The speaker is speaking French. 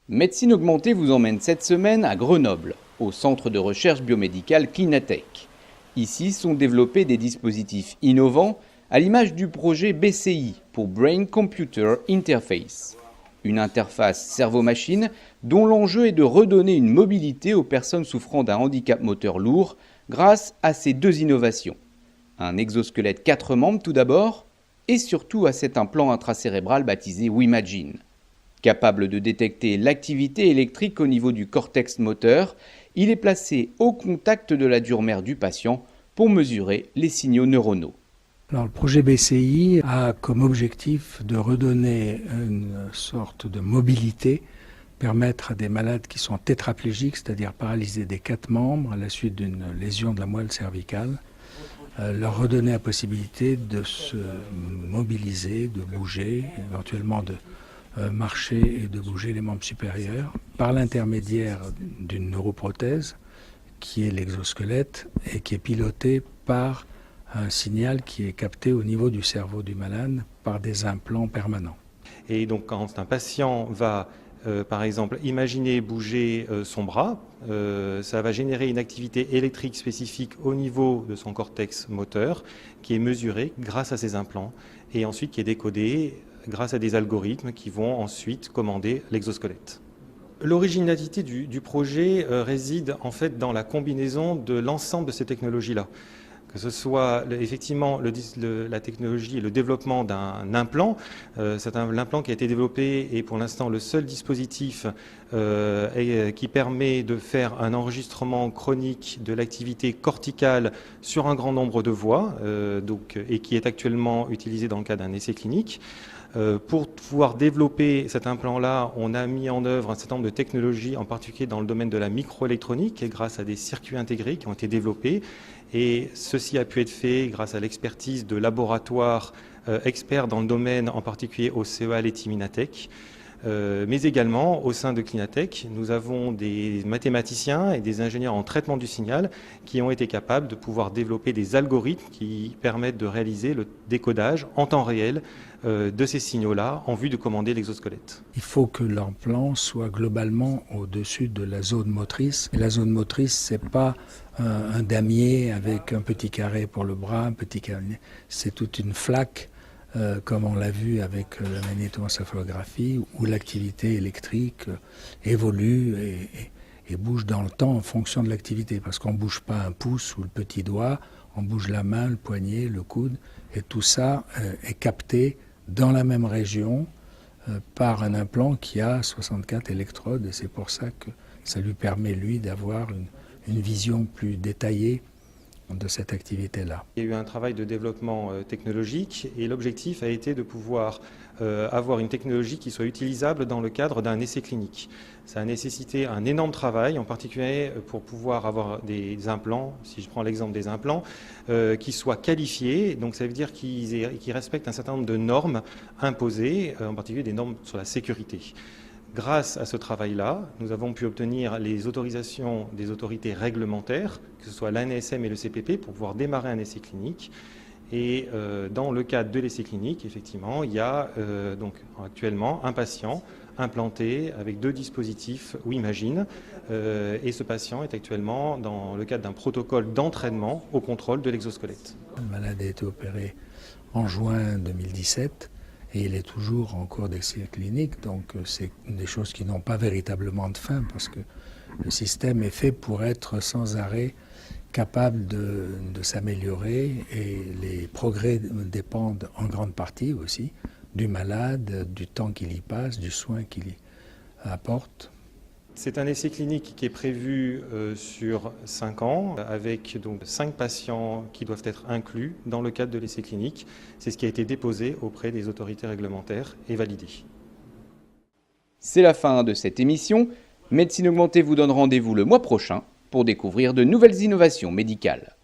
Médecine Augmentée vous emmène cette semaine à Grenoble, au centre de recherche biomédicale Clinatech. Ici sont développés des dispositifs innovants à l'image du projet BCI pour Brain Computer Interface. Une interface cerveau-machine dont l'enjeu est de redonner une mobilité aux personnes souffrant d'un handicap moteur lourd grâce à ces deux innovations. Un exosquelette 4 membres tout d'abord, et surtout à cet implant intracérébral baptisé WIMAGINE. Capable de détecter l'activité électrique au niveau du cortex moteur, il est placé au contact de la dure mère du patient pour mesurer les signaux neuronaux. Alors, le projet BCI a comme objectif de redonner une sorte de mobilité, permettre à des malades qui sont tétraplégiques, c'est-à-dire paralysés des 4 membres à la suite d'une lésion de la moelle cervicale, leur redonner la possibilité de se mobiliser, de bouger, éventuellement de marcher et de bouger les membres supérieurs par l'intermédiaire d'une neuroprothèse qui est l'exosquelette et qui est pilotée par un signal qui est capté au niveau du cerveau du malade par des implants permanents. Et donc quand un patient va par exemple imaginer bouger son bras, ça va générer une activité électrique spécifique au niveau de son cortex moteur qui est mesurée grâce à ces implants et ensuite qui est décodée grâce à des algorithmes qui vont ensuite commander l'exosquelette. L'originalité du projet réside en fait dans la combinaison de l'ensemble de ces technologies-là. Que ce soit effectivement la technologie et le développement d'un implant. L'implant qui a été développé est pour l'instant le seul dispositif qui permet de faire un enregistrement chronique de l'activité corticale sur un grand nombre de voies et qui est actuellement utilisé dans le cadre d'un essai clinique. Pour pouvoir développer cet implant-là, on a mis en œuvre un certain nombre de technologies, en particulier dans le domaine de la microélectronique, grâce à des circuits intégrés qui ont été développés. Et ceci a pu être fait grâce à l'expertise de laboratoires experts dans le domaine, en particulier au CEA et Timinatech. Mais également, au sein de Clinatech, nous avons des mathématiciens et des ingénieurs en traitement du signal qui ont été capables de pouvoir développer des algorithmes qui permettent de réaliser le décodage en temps réel de ces signaux-là en vue de commander l'exosquelette. Il faut que l'implant soit globalement au-dessus de la zone motrice. Et la zone motrice, c'est pas un damier avec un petit carré pour le bras, un petit carré. C'est toute une flaque. Comme on l'a vu avec la magnétoencéphalographie, où l'activité électrique évolue et bouge dans le temps en fonction de l'activité. Parce qu'on ne bouge pas un pouce ou le petit doigt, on bouge la main, le poignet, le coude, et tout ça est capté dans la même région par un implant qui a 64 électrodes, et c'est pour ça que ça lui permet, lui, d'avoir une vision plus détaillée de cette activité-là. Il y a eu un travail de développement technologique et l'objectif a été de pouvoir avoir une technologie qui soit utilisable dans le cadre d'un essai clinique. Ça a nécessité un énorme travail, en particulier pour pouvoir avoir des implants, si je prends l'exemple des implants, qui soient qualifiés. Donc ça veut dire qu'ils respectent un certain nombre de normes imposées, en particulier des normes sur la sécurité. Grâce à ce travail-là, nous avons pu obtenir les autorisations des autorités réglementaires, que ce soit l'ANSM et le CPP, pour pouvoir démarrer un essai clinique. Et dans le cadre de l'essai clinique, effectivement, il y a donc actuellement un patient implanté avec 2 dispositifs WIMAGINE. Et ce patient est actuellement dans le cadre d'un protocole d'entraînement au contrôle de l'exosquelette. Le malade a été opéré en juin 2017. Et il est toujours en cours d'essai clinique, donc c'est des choses qui n'ont pas véritablement de fin, parce que le système est fait pour être sans arrêt capable de s'améliorer, et les progrès dépendent en grande partie aussi du malade, du temps qu'il y passe, du soin qu'il y apporte. C'est un essai clinique qui est prévu sur 5 ans, avec donc 5 patients qui doivent être inclus dans le cadre de l'essai clinique. C'est ce qui a été déposé auprès des autorités réglementaires et validé. C'est la fin de cette émission. Médecine Augmentée vous donne rendez-vous le mois prochain pour découvrir de nouvelles innovations médicales.